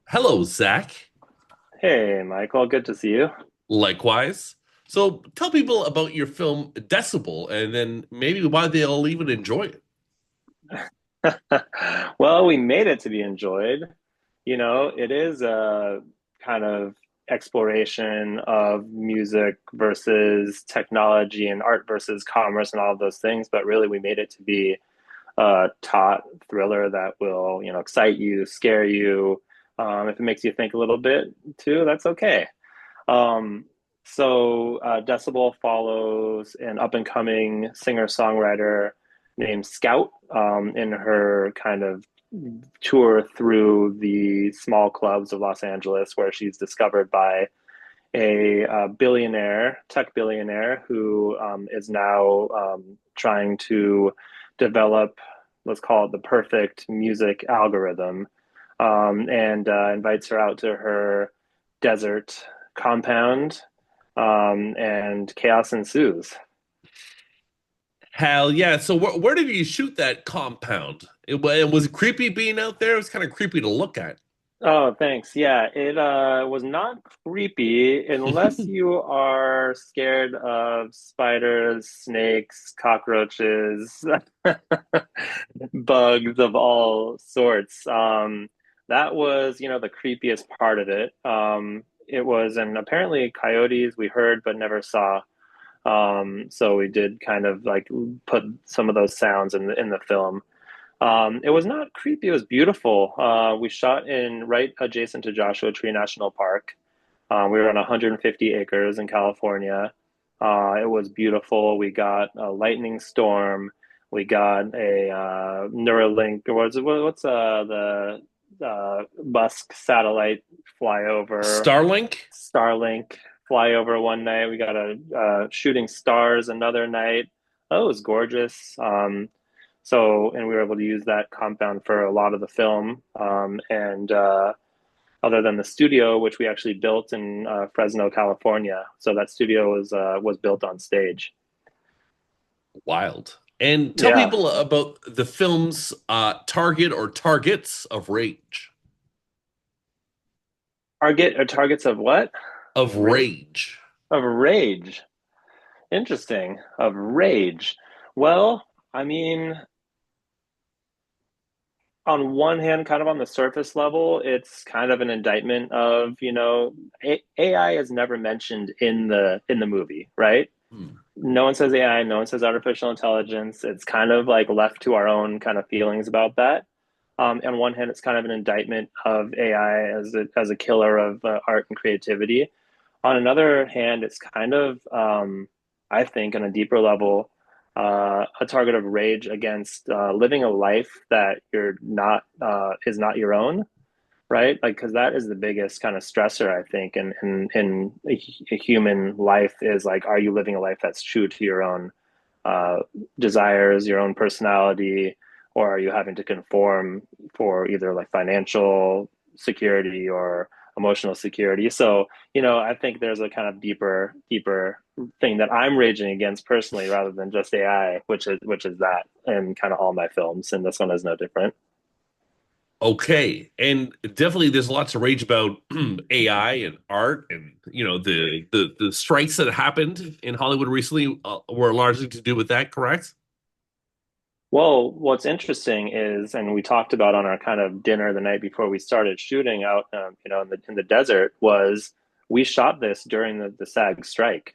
Hello, Zach. Hey, Michael, good to see you. Likewise. So tell people about your film Decibel and then maybe why they'll even enjoy it. Well, we made it to be enjoyed. It is a kind of exploration of music versus technology and art versus commerce and all of those things, but really we made it to be a taut thriller that will, excite you, scare you. If it makes you think a little bit too, that's okay. Um, Decibel follows an up and coming singer-songwriter named Scout in her kind of tour through the small clubs of Los Angeles, where she's discovered by a billionaire, tech billionaire, who is now trying to develop, let's call it the perfect music algorithm, and invites her out to her desert compound, and chaos ensues. Hell yeah. So where did you shoot that compound? It was creepy being out there. It was kind of creepy to look at. Oh, thanks. Yeah, it was not creepy unless you are scared of spiders, snakes, cockroaches, bugs of all sorts. That was, the creepiest part of it. It was, and apparently coyotes we heard but never saw. So we did kind of like put some of those sounds in the film. It was not creepy, it was beautiful. We shot in right adjacent to Joshua Tree National Park. We were on 150 acres in California. It was beautiful. We got a lightning storm. We got a Neuralink. What's the Musk satellite flyover? Starlink? Starlink flyover one night. We got a shooting stars another night. Oh, it was gorgeous. And we were able to use that compound for a lot of the film. And Other than the studio, which we actually built in Fresno, California, so that studio was built on stage. Wild. And tell Yeah, people about the film's target or targets of rage. targets of what? Of Ra- rage. of rage. Interesting. Of rage. Well, I mean, on one hand, kind of on the surface level, it's kind of an indictment of, AI is never mentioned in the movie, right? Hmm. No one says AI, no one says artificial intelligence. It's kind of like left to our own kind of feelings about that. On one hand, it's kind of an indictment of AI as a killer of art and creativity. On another hand, it's kind of, I think, on a deeper level, a target of rage against living a life that you're not is not your own, right? Like, because that is the biggest kind of stressor, I think, in a human life is like, are you living a life that's true to your own uh, desires, your own personality, or are you having to conform for either like financial security or emotional security? So, I think there's a kind of deeper thing that I'm raging against personally, rather than just AI, which is that in kind of all my films, and this one is no different. Okay, and definitely there's lots of rage about AI and art, and the strikes that happened in Hollywood recently were largely to do with that, correct? Well, what's interesting is, and we talked about on our kind of dinner the night before we started shooting out, in the desert, was we shot this during the SAG strike.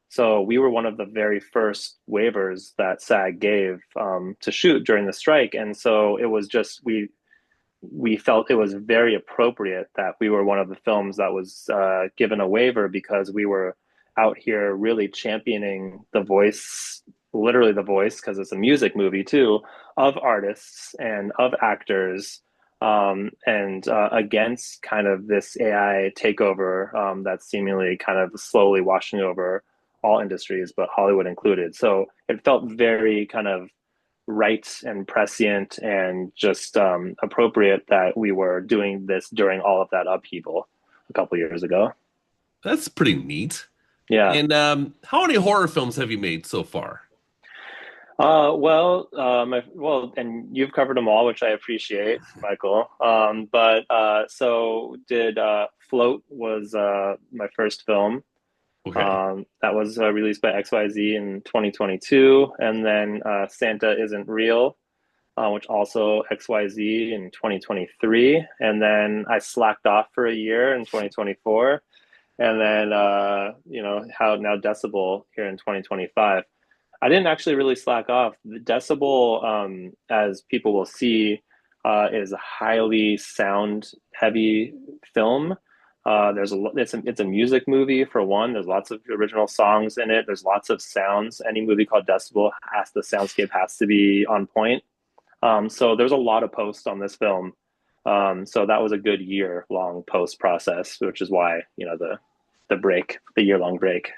So we were one of the very first waivers that SAG gave to shoot during the strike, and so it was just we felt it was very appropriate that we were one of the films that was given a waiver because we were out here really championing the voice, literally the voice, because it's a music movie too, of artists and of actors, and against kind of this AI takeover that's seemingly kind of slowly washing over all industries, but Hollywood included. So it felt very kind of right and prescient and just appropriate that we were doing this during all of that upheaval a couple years ago. That's pretty neat. Yeah. And how many horror films have you made so far? And you've covered them all, which I appreciate, Michael. So did Float was my first film. Okay. That was released by XYZ in 2022, and then Santa Isn't Real, which also XYZ in 2023, and then I slacked off for a year in 2024, and then how now Decibel here in 2025. I didn't actually really slack off. The Decibel, as people will see, is a highly sound heavy film. It's a music movie for one. There's lots of original songs in it. There's lots of sounds. Any movie called Decibel has the soundscape has to be on point. So there's a lot of posts on this film. So that was a good year long post process, which is why the year long break.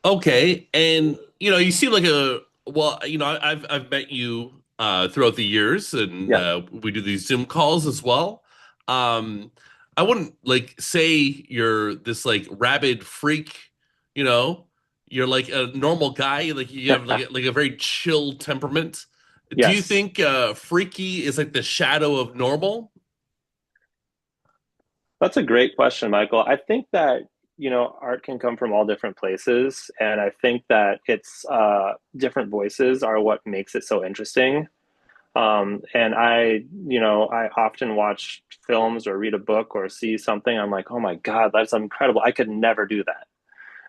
Okay. And you seem like a well, I've met you throughout the years and Yeah. we do these Zoom calls as well. Um I wouldn't like say you're this like rabid freak, you know. You're like a normal guy, like you have like a very chill temperament. Do you Yes. think freaky is like the shadow of normal? That's a great question, Michael. I think that, art can come from all different places. And I think that it's different voices are what makes it so interesting. And I often watch films or read a book or see something. I'm like, oh my God, that's incredible. I could never do that.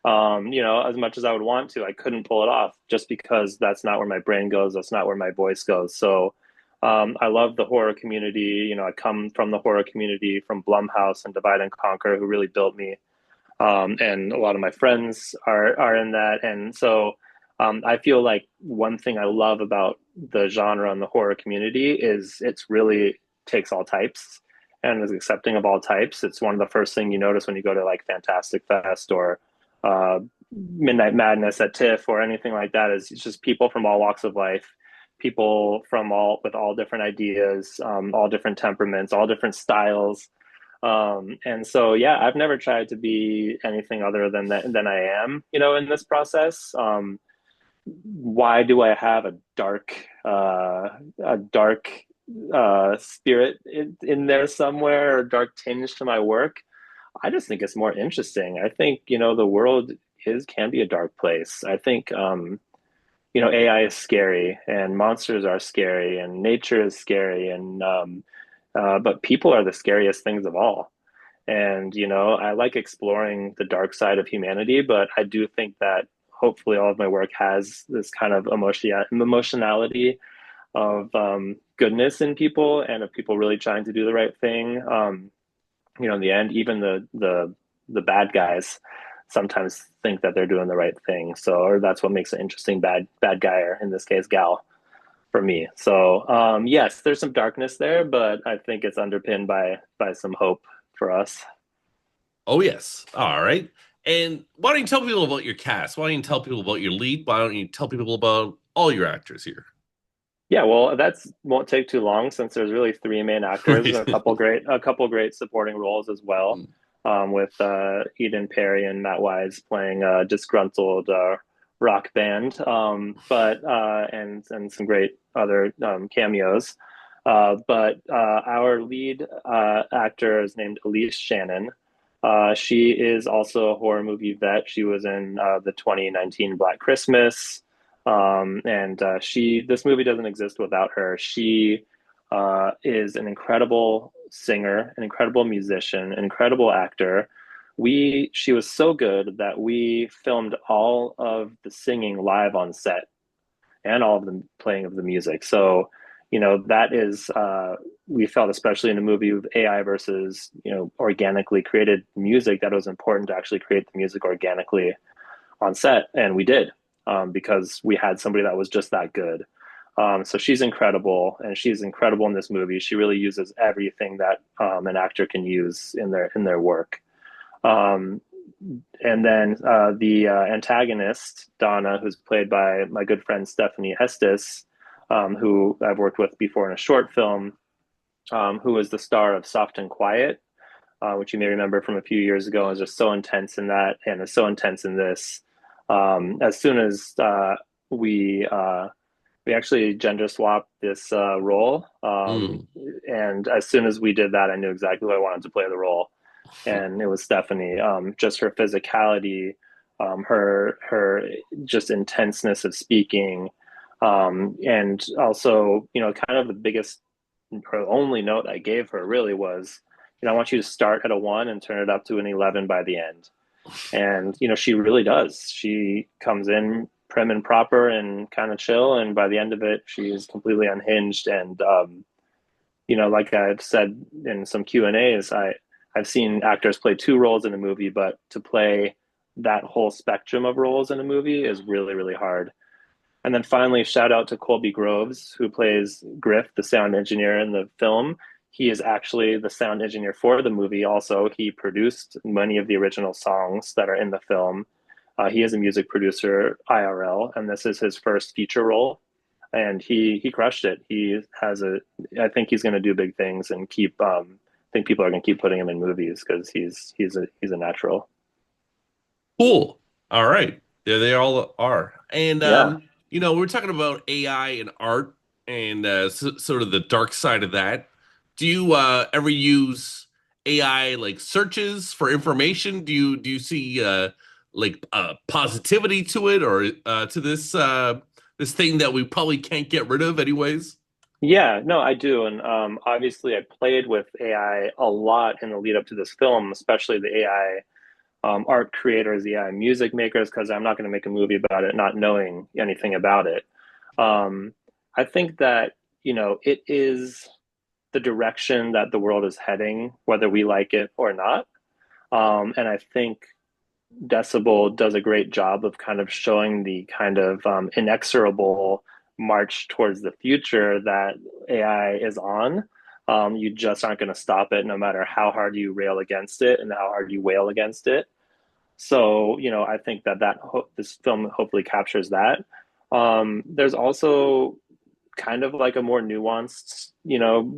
As much as I would want to, I couldn't pull it off just because that's not where my brain goes. That's not where my voice goes. So I love the horror community. I come from the horror community from Blumhouse and Divide and Conquer, who really built me. And a lot of my friends are in that. And so I feel like one thing I love about the genre and the horror community is it's really takes all types and is accepting of all types. It's one of the first thing you notice when you go to like Fantastic Fest or uh, Midnight Madness at TIFF or anything like that. Is it's just people from all walks of life, people from all with all different ideas, all different temperaments, all different styles. And so, yeah, I've never tried to be anything other than that than I am, in this process. Why do I have a dark spirit in there somewhere, or dark tinge to my work? I just think it's more interesting. I think, the world is can be a dark place. I think AI is scary and monsters are scary and nature is scary and but people are the scariest things of all. And, I like exploring the dark side of humanity, but I do think that hopefully all of my work has this kind of emotionality of goodness in people and of people really trying to do the right thing. In the end, even the bad guys sometimes think that they're doing the right thing. So, or that's what makes an interesting bad guy, or in this case, gal, for me. So, yes, there's some darkness there, but I think it's underpinned by some hope for us. Oh yes. All right. And why don't you tell people about your cast? Why don't you tell people about your lead? Why don't you tell people about all your actors here? Yeah, well, that's won't take too long since there's really three main actors and Right. a couple great supporting roles as well, with Eden Perry and Matt Wise playing a disgruntled rock band, but and some great other cameos. But our lead actor is named Elise Shannon. She is also a horror movie vet. She was in the 2019 Black Christmas. And this movie doesn't exist without her. She is an incredible singer, an incredible musician, an incredible actor. She was so good that we filmed all of the singing live on set and all of the playing of the music. So, that is, we felt, especially in a movie with AI versus, organically created music, that it was important to actually create the music organically on set, and we did, because we had somebody that was just that good. So she's incredible, and she's incredible in this movie. She really uses everything that an actor can use in their work. Um, and then the antagonist, Donna, who's played by my good friend Stephanie Estes, who I've worked with before in a short film, who is the star of Soft and Quiet, which you may remember from a few years ago, is just so intense in that and is so intense in this. As soon as we We actually gender swapped this role. Mm. And as soon as we did that, I knew exactly who I wanted to play the role. And it was Stephanie. Just her physicality, her just intenseness of speaking, and also, kind of the biggest or only note I gave her really was, I want you to start at a one and turn it up to an 11 by the end. And, she really does. She comes in prim and proper and kind of chill. And by the end of it, she's completely unhinged. And, like I've said in some Q&As, I've seen actors play two roles in a movie, but to play that whole spectrum of roles in a movie is really, really hard. And then finally, shout out to Colby Groves, who plays Griff, the sound engineer in the film. He is actually the sound engineer for the movie. Also, he produced many of the original songs that are in the film. He is a music producer IRL, and this is his first feature role. And he crushed it. I think he's going to do big things and keep. I think people are going to keep putting him in movies because he's a natural. Cool. All right. There they all are. And Yeah. we're talking about AI and art and sort of the dark side of that. Do you ever use AI like searches for information? Do you see like positivity to it or to this thing that we probably can't get rid of anyways? Yeah, no, I do. And obviously, I played with AI a lot in the lead up to this film, especially the AI art creators, the AI music makers, because I'm not going to make a movie about it not knowing anything about it. Um, I think that, it is the direction that the world is heading, whether we like it or not. And I think Decibel does a great job of kind of showing the kind of inexorable march towards the future that AI is on. You just aren't going to stop it no matter how hard you rail against it and how hard you wail against it. So, I think that this film hopefully captures that. There's also kind of like a more nuanced,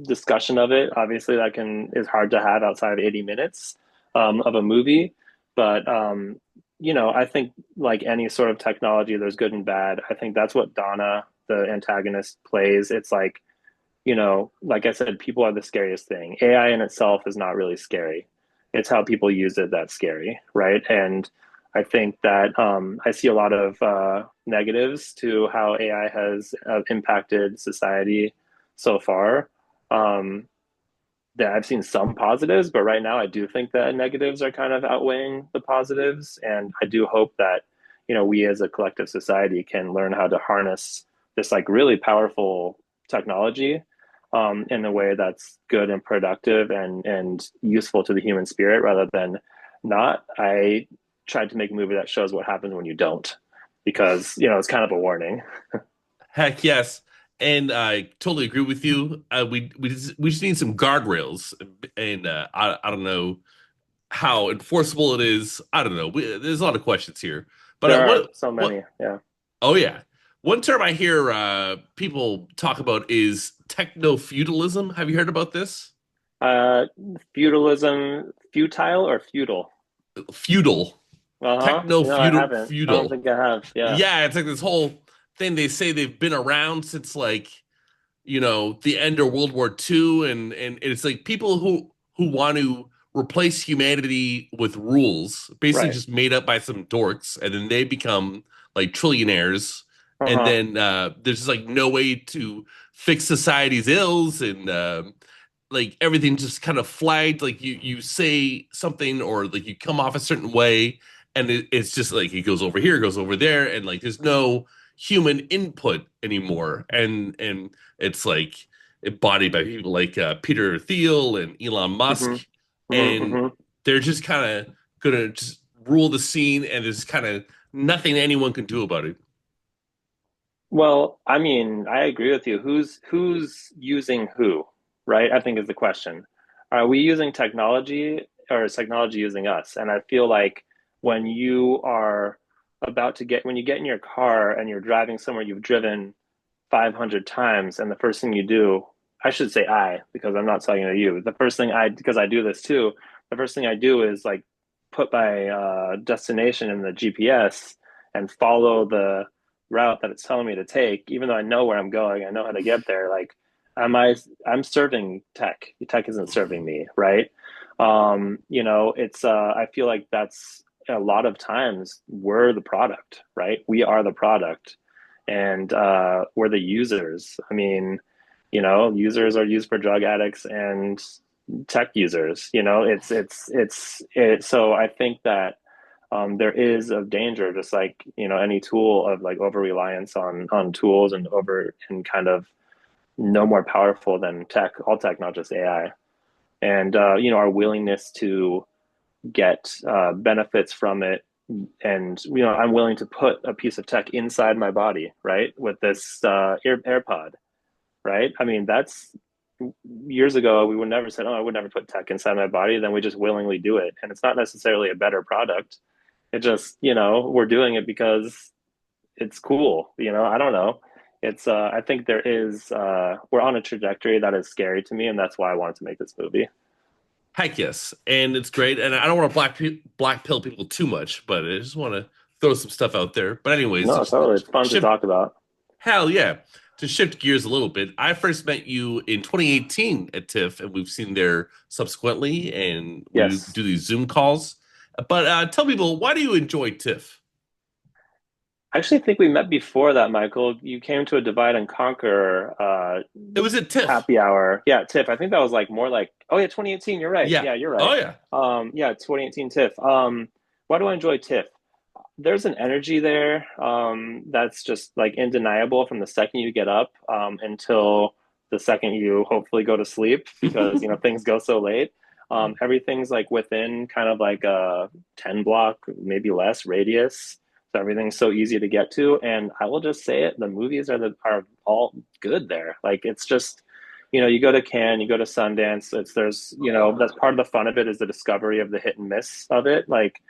discussion of it. Obviously, that can is hard to have outside of 80 minutes of a movie. But I think like any sort of technology, there's good and bad. I think that's what Donna, the antagonist, plays. It's like, like I said, people are the scariest thing. AI in itself is not really scary. It's how people use it that's scary, right? And I think that I see a lot of negatives to how AI has impacted society so far. Um, that I've seen some positives, but right now I do think that negatives are kind of outweighing the positives. And I do hope that, we as a collective society can learn how to harness this like really powerful technology in a way that's good and productive and useful to the human spirit rather than not. I tried to make a movie that shows what happens when you don't, because, it's kind of a warning. Heck yes. And I totally agree with you. We just need some guardrails, and I don't know how enforceable it is. I don't know. There's a lot of questions here. But There are what so what? many. Yeah. Oh yeah, one term I hear people talk about is techno feudalism. Have you heard about this? Uh, Feudalism, futile or feudal? Feudal, Uh-huh. techno I feudal, haven't. I don't feudal. think I have. Yeah. Yeah, it's like this whole thing. They say they've been around since like the end of World War II, and it's like people who want to replace humanity with rules, basically Right. just made up by some dorks, and then they become like trillionaires, and Uh-huh. then there's just like no way to fix society's ills, and like everything just kind of flagged. Like you say something or like you come off a certain way, and it's just like it goes over here, it goes over there, and like there's no human input anymore, and it's like embodied by people like Peter Thiel and Elon Musk, Mm-hmm. Mm-hmm. and Mm-hmm. they're just kind of gonna just rule the scene, and there's kind of nothing anyone can do about it. Well, I mean, I agree with you. Who's using who, right? I think is the question. Are we using technology or is technology using us? And I feel like when you are when you get in your car and you're driving somewhere you've driven 500 times, and the first thing you do, I should say because I'm not talking to you. The first thing because I do this too, the first thing I do is like put my destination in the GPS and follow route that it's telling me to take, even though I know where I'm going, I know how to get there. Like, I'm serving tech. Tech isn't serving me, right? It's I feel like that's a lot of times we're the product, right? We are the product, and we're the users. I mean, users are used for drug addicts and tech users. So I think that there is a danger, just like any tool, of like over reliance on tools and over and kind of no more powerful than tech, all tech, not just AI, and our willingness to get benefits from it. And I'm willing to put a piece of tech inside my body, right, with this AirPod, right? I mean, that's years ago we would never said, oh, I would never put tech inside my body. Then we just willingly do it, and it's not necessarily a better product. It just, we're doing it because it's cool. I don't know. I think we're on a trajectory that is scary to me, and that's why I wanted to make this movie. Heck yes, and it's great. And I don't want to black pill people too much, but I just want to throw some stuff out there. But anyways, No, just totally. It's fun to shift. talk about. Hell yeah, to shift gears a little bit. I first met you in 2018 at TIFF, and we've seen there subsequently, and we Yes. do these Zoom calls. But tell people, why do you enjoy TIFF? I actually think we met before that, Michael. You came to a Divide and Conquer It was at TIFF. happy hour. Yeah, TIFF. I think that was like more like, oh yeah, 2018. You're right. Yeah. Yeah, you're Oh right. yeah. Yeah, 2018 TIFF. Why do I enjoy TIFF? There's an energy there that's just like undeniable from the second you get up until the second you hopefully go to sleep because things go so late. Everything's like within kind of like a 10 block, maybe less radius. So everything's so easy to get to. And I will just say it, the movies are all good there. Like it's just, you go to Cannes, you go to Sundance, that's part of the fun of it is the discovery of the hit and miss of it. Like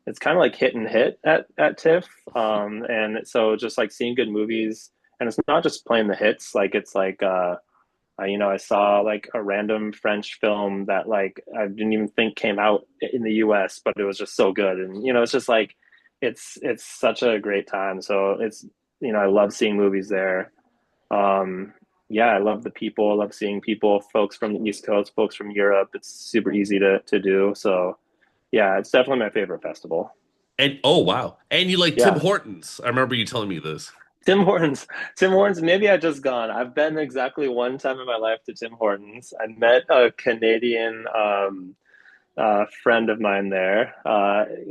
it's kind of like hit and hit at TIFF. And so just like seeing good movies, and it's not just playing the hits. Like it's like, I saw like a random French film that like I didn't even think came out in the U.S., but it was just so good. And it's just like it's such a great time. So I love seeing movies there. Yeah, I love the people. I love seeing people, folks from the East Coast, folks from Europe. It's super easy to do. So yeah, it's definitely my favorite festival. And oh wow. And you like Tim Yeah. Hortons. I remember you telling me this. Tim Hortons. Tim Hortons, maybe I just gone. I've been exactly one time in my life to Tim Hortons. I met a Canadian friend of mine there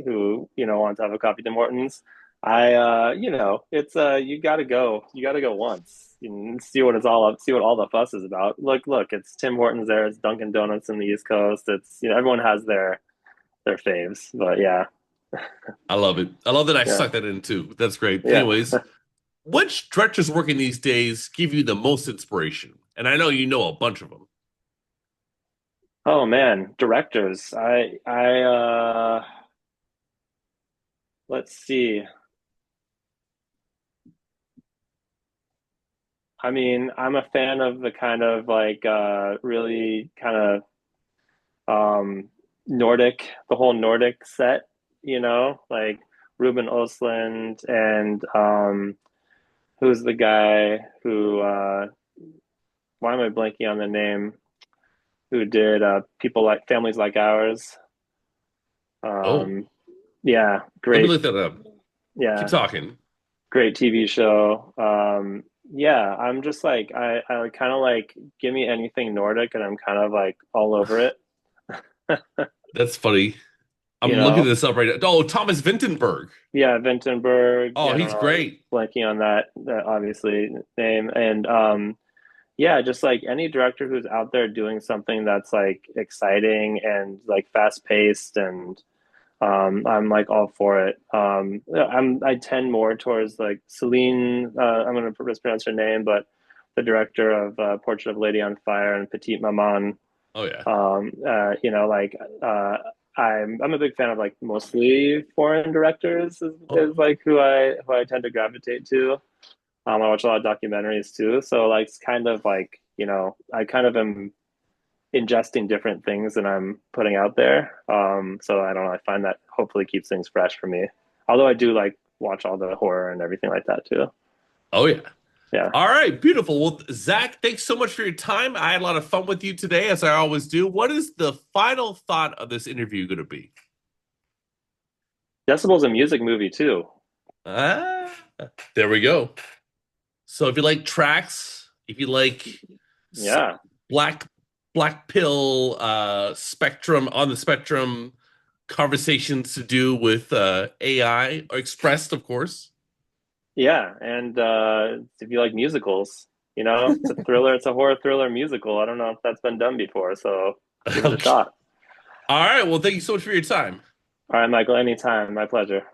who, wanted to have a coffee at Tim Hortons. It's you gotta go. You gotta go once and see what it's all up, see what all the fuss is about. Look, it's Tim Hortons there, it's Dunkin' Donuts in the East Coast. It's everyone has their faves, but yeah, I love it. I love that I yeah, sucked that in too. That's great. yeah. Anyways, which directors working these days give you the most inspiration? And I know you know a bunch of them. Oh man, directors. Let's see. I mean, I'm a fan of the kind of like really kind of Nordic, the whole Nordic set, like Ruben Östlund and who's the guy who why am I blanking on the name? Who did people like families like ours? Oh, Um, yeah, let me great. look that up. Keep Yeah, talking. great TV show. Yeah, I'm just like I kind of like give me anything Nordic and I'm kind of like all over it. That's funny. You I'm looking know? this up right now. Oh, Thomas Vinterberg. Yeah, Vintenberg. Oh, Yeah, I don't he's know, great. blanking on that obviously name. And yeah, just like any director who's out there doing something that's like exciting and like fast paced and I'm like all for it. I tend more towards like Celine. I'm gonna mispronounce her name, but the director of Portrait of a Lady on Fire and Petite Maman. Oh yeah. Like I'm a big fan of like mostly foreign directors Oh, is like who I tend to gravitate to. I watch a lot of documentaries too, so like it's kind of like I kind of am ingesting different things that I'm putting out there. So I don't know. I find that hopefully keeps things fresh for me. Although I do like watch all the horror and everything like that too. Oh yeah. Yeah. All right, beautiful. Well, Zach, thanks so much for your time. I had a lot of fun with you today, as I always do. What is the final thought of this interview going to be? Decibel's a music movie too. Ah, there we go. So if you like tracks, if you like s- Yeah. black black pill spectrum on the spectrum conversations to do with AI or expressed, of course. Yeah. And if you like musicals, it's a thriller, it's a horror thriller musical. I don't know if that's been done before, so give it a Okay. shot. All right. Well, thank you so much for your time. All right, Michael, anytime. My pleasure.